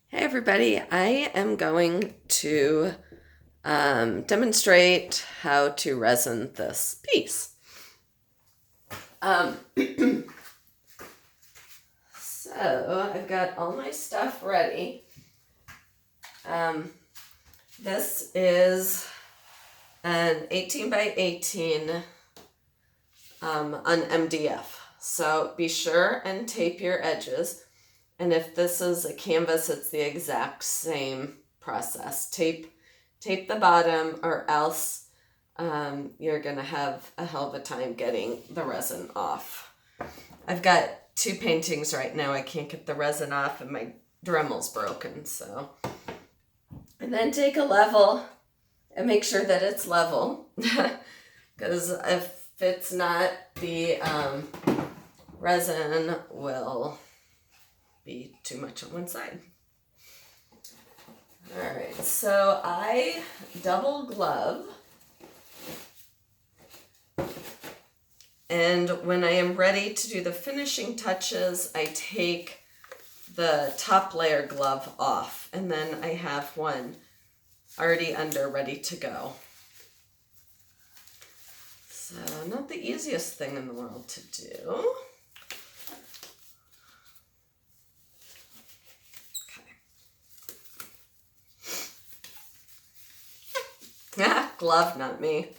Hey everybody, I am going to demonstrate how to resin this piece. Um, so I've got all my stuff ready. This is an 18 by 18 on MDF. So be sure and tape your edges. And if this is a canvas, it's the exact same process. Tape the bottom, or else you're gonna have a hell of a time getting the resin off. I've got two paintings right now. I can't get the resin off and my Dremel's broken, so. And then take a level and make sure that it's level, because if it's not, the resin will be too much on one side. All right, so I double glove, and when I am ready to do the finishing touches, I take the top layer glove off, and then I have one already under, ready to go. So not the easiest thing in the world to do. Glove, not me.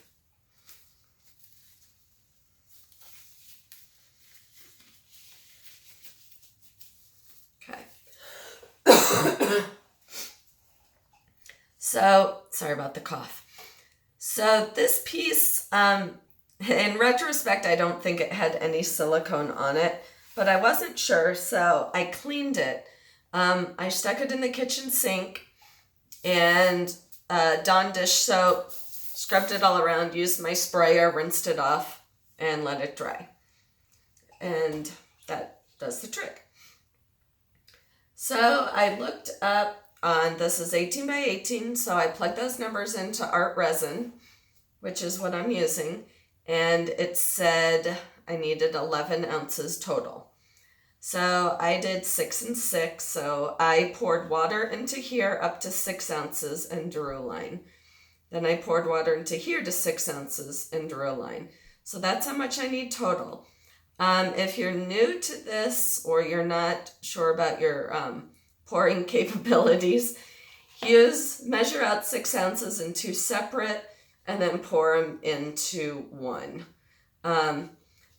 Okay. So, sorry about the cough. So this piece, in retrospect, I don't think it had any silicone on it, but I wasn't sure, so I cleaned it. I stuck it in the kitchen sink and Dawn dish soap, scrubbed it all around, used my sprayer, rinsed it off, and let it dry. And that does the trick. So I looked up on, this is 18 by 18, so I plugged those numbers into art resin, which is what I'm using, and it said I needed 11 ounces total. So I did 6 and 6, so I poured water into here up to 6 ounces and drew a line. Then I poured water into here to 6 ounces and drew a line. So that's how much I need total. If you're new to this, or you're not sure about your pouring capabilities, measure out 6 ounces in two separate, and then pour them into one.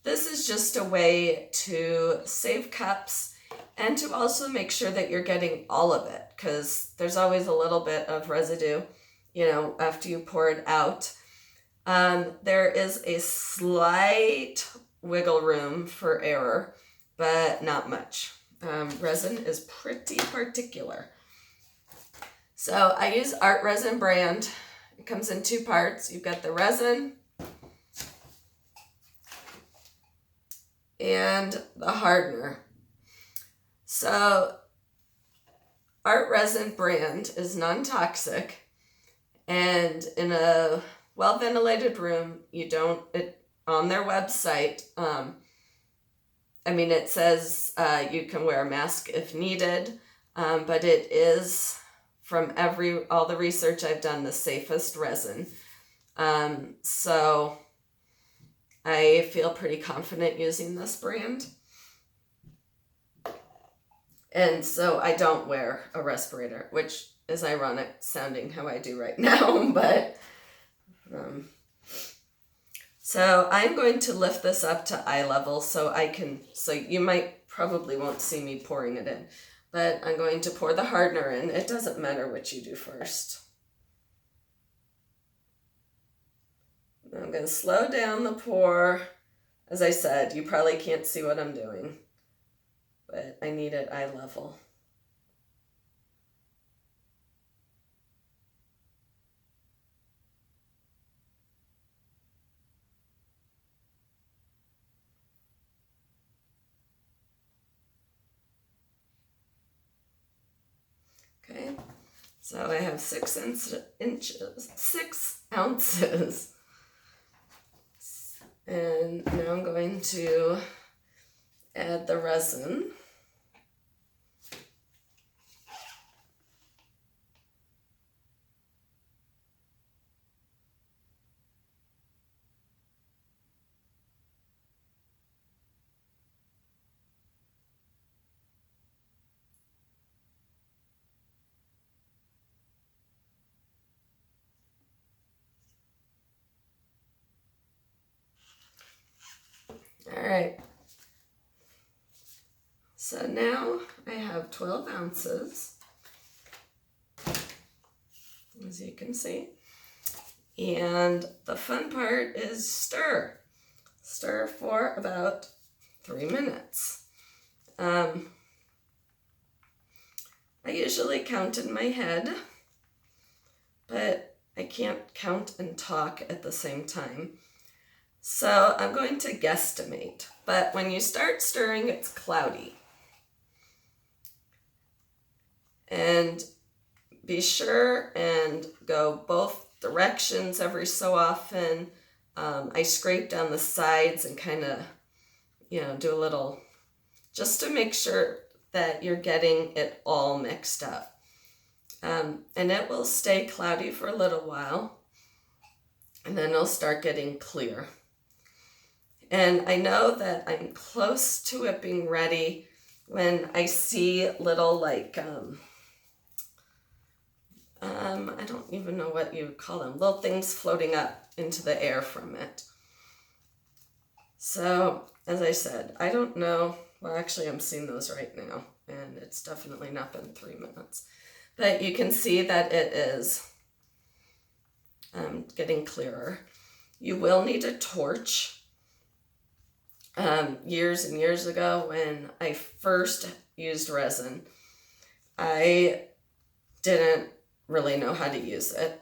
This is just a way to save cups and to also make sure that you're getting all of it, because there's always a little bit of residue, after you pour it out. There is a slight wiggle room for error, but not much. Resin is pretty particular. So I use Art Resin brand. It comes in two parts. You've got the resin and the hardener. So Art Resin brand is non-toxic, and in a well-ventilated room, on their website, it says you can wear a mask if needed, but it is, from all the research I've done, the safest resin. So I feel pretty confident using this brand. And so I don't wear a respirator, which is ironic sounding how I do right now, but so I'm going to lift this up to eye level so you probably won't see me pouring it in, but I'm going to pour the hardener in. It doesn't matter what you do first. I'm going to slow down the pour. As I said, you probably can't see what I'm doing, but I need it eye level. Okay, so I have 6 ounces. And now I'm going to add the resin. right. So now I have 12 ounces, as you can see. And the fun part is stir. Stir for about 3 minutes. I usually count in my head, but I can't count and talk at the same time. So I'm going to guesstimate. But when you start stirring, it's cloudy. And be sure and go both directions every so often. I scrape down the sides and kind of, do a little, just to make sure that you're getting it all mixed up. And it will stay cloudy for a little while, and then it'll start getting clear. And I know that I'm close to it being ready when I see little I don't even know what you would call them, little things floating up into the air from it. So, as I said, I don't know. Well, actually, I'm seeing those right now, and it's definitely not been 3 minutes. But you can see that it is getting clearer. You will need a torch. Years and years ago, when I first used resin, I didn't really know how to use it.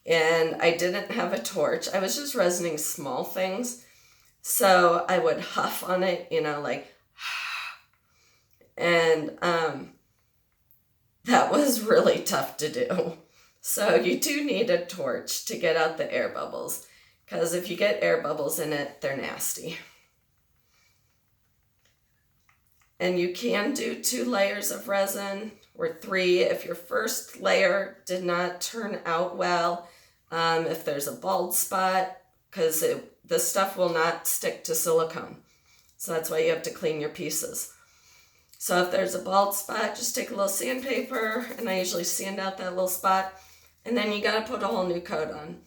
And I didn't have a torch. I was just resining small things. So I would huff on it, and that was really tough to do. So you do need a torch to get out the air bubbles, because if you get air bubbles in it, they're nasty. And you can do 2 layers of resin, or 3 if your first layer did not turn out well. If there's a bald spot, because the stuff will not stick to silicone. So that's why you have to clean your pieces. So if there's a bald spot, just take a little sandpaper, and I usually sand out that little spot, and then you got to put a whole new coat on.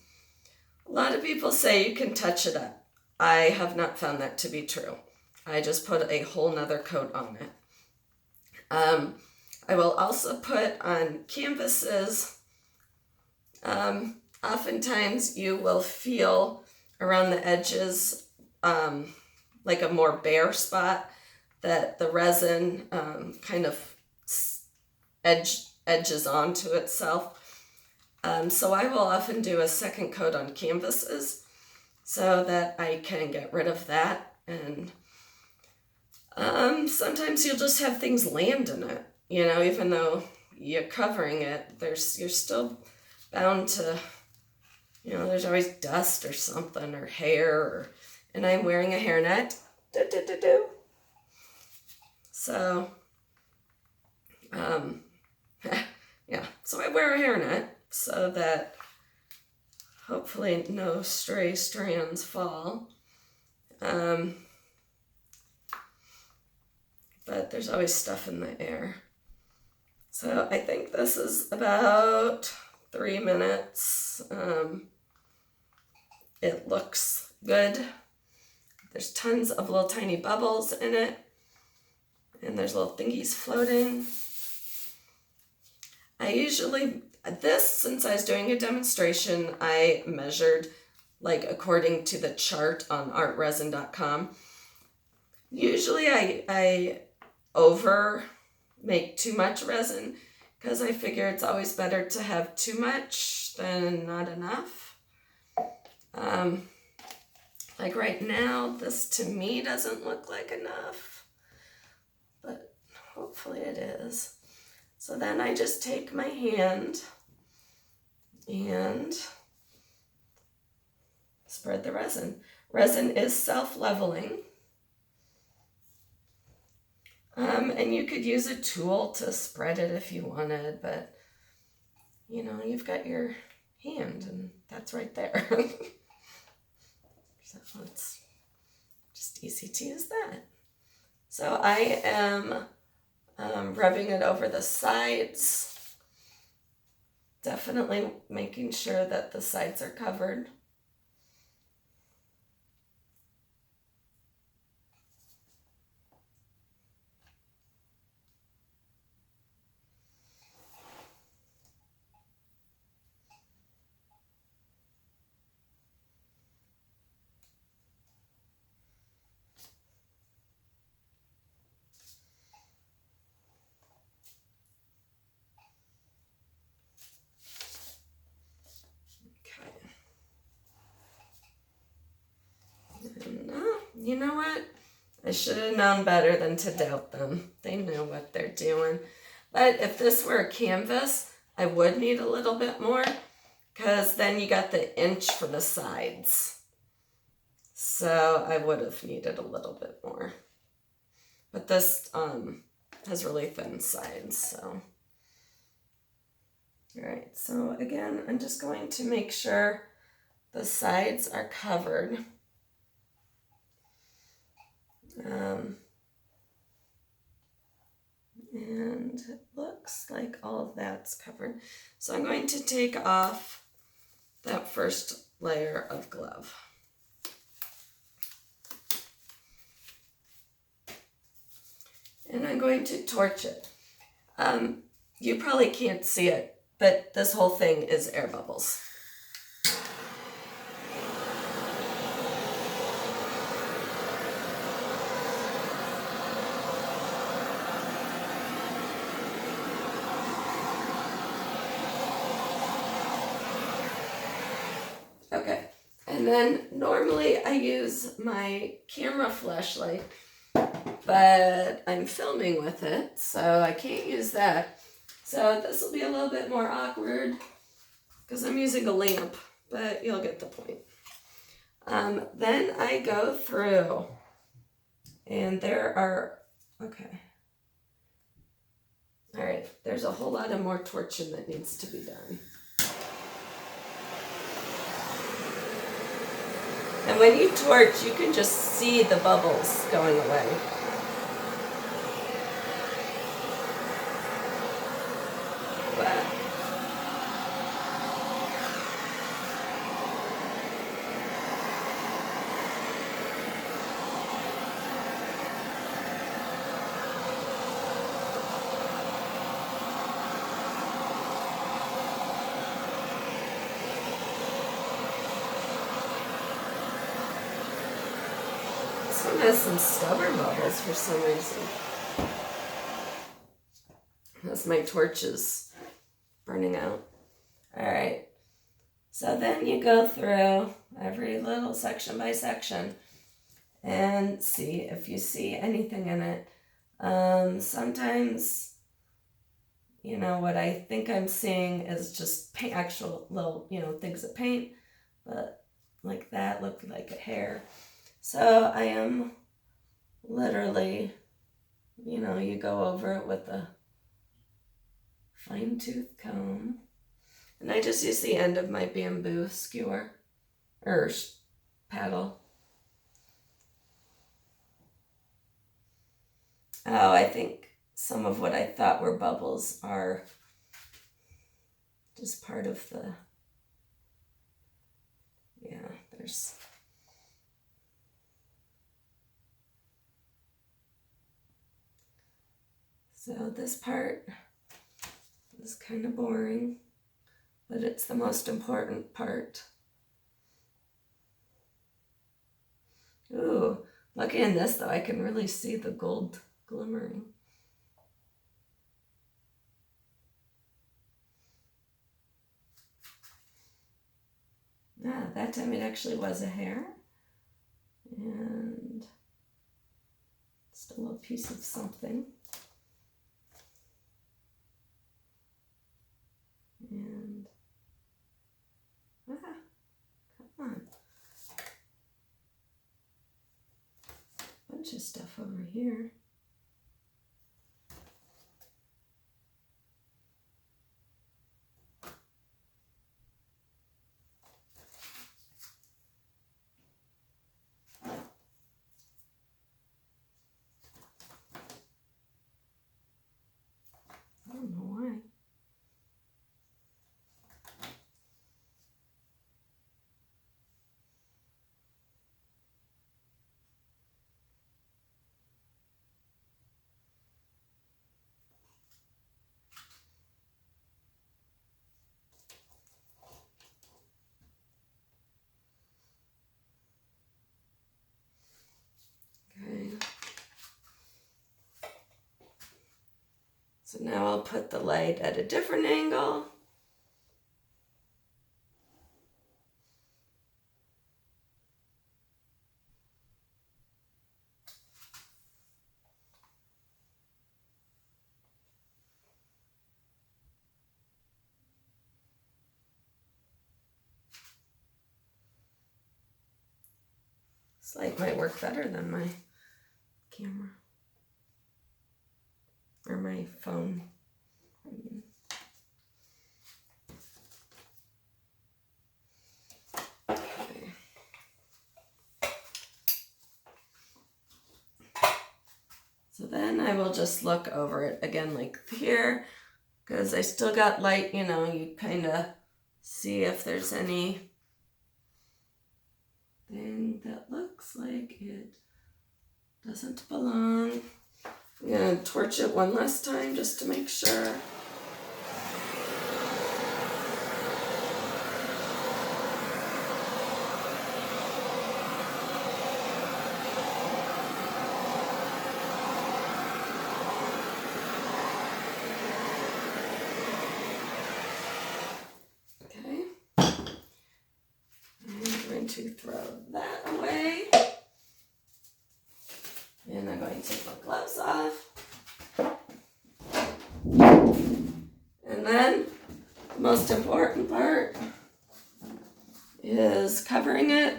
A lot of people say you can touch it up. I have not found that to be true. I just put a whole nother coat on it. I will also put on canvases. Oftentimes you will feel around the edges like a more bare spot that the resin kind of edges onto itself. So I will often do a second coat on canvases so that I can get rid of that. And sometimes you'll just have things land in it, even though you're covering it, you're still bound to, there's always dust or something, or hair, and I'm wearing a hairnet. So, yeah, so I wear a hairnet so that hopefully no stray strands fall. But there's always stuff in the air. So I think this is about 3 minutes. It looks good. There's tons of little tiny bubbles in it. And there's little thingies floating. Since I was doing a demonstration, I measured according to the chart on artresin.com. Usually I make too much resin, because I figure it's always better to have too much than not enough. Like right now, this to me doesn't look like enough, but hopefully it is. So then I just take my hand and spread the resin. Resin is self-leveling. And you could use a tool to spread it if you wanted, but you've got your hand, and that's right there. So it's just easy to use that. So I am rubbing it over the sides, definitely making sure that the sides are covered. you know what? I should have known better than to doubt them. They know what they're doing. But if this were a canvas, I would need a little bit more, because then you got the inch for the sides. So I would have needed a little bit more. But this has really thin sides, so. All right, so again, I'm just going to make sure the sides are covered. And it looks like all of that's covered. So I'm going to take off that first layer of glove. And I'm going to torch it. You probably can't see it, but this whole thing is air bubbles. Okay, and then normally I use my camera flashlight, but I'm filming with it, so I can't use that. So this will be a little bit more awkward because I'm using a lamp, but you'll get the point. Then I go through, and there are, okay. All right, there's a whole lot of more torching that needs to be done. And when you torch, you can just see the bubbles going away. But this one has some stubborn bubbles for some reason. That's my torches burning out. All right. So then you go through every little section by section and see if you see anything in it. Sometimes, you know, what I think I'm seeing is just paint, actual little, you know, things of paint, but like that looked like a hair. So I am literally, you know, you go over it with a fine-tooth comb. And I just use the end of my bamboo skewer, or paddle. Oh, I think some of what I thought were bubbles are just part of the, yeah, there's, so this part is kind of boring, but it's the most important part. Ooh, looking in this though, I can really see the gold glimmering. Ah, that time it actually was a hair. And still a piece of something. And, come on. Bunch of stuff over here. I don't know why. So now I'll put the light at a different angle. This light might work better than my camera. Or my phone. Okay. So then I will just look over it again like here, because I still got light, you know, you kind of see if there's any thing that looks like it doesn't belong. I'm going to torch it one last time just to make sure. Okay. I'm going to throw that away. And I'm going to take my gloves off. And then the most important part is covering it.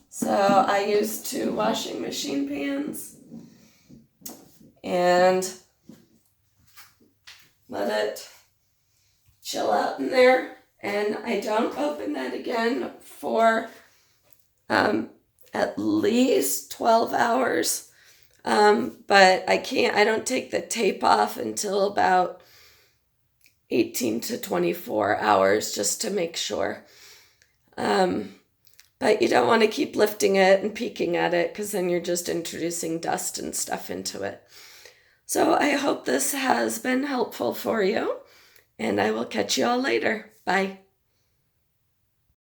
So I use 2 washing machine pans and let it chill out in there. And I don't open that again for at least 12 hours. But I don't take the tape off until about 18 to 24 hours just to make sure. But you don't want to keep lifting it and peeking at it because then you're just introducing dust and stuff into it. So I hope this has been helpful for you, and I will catch you all later. Bye.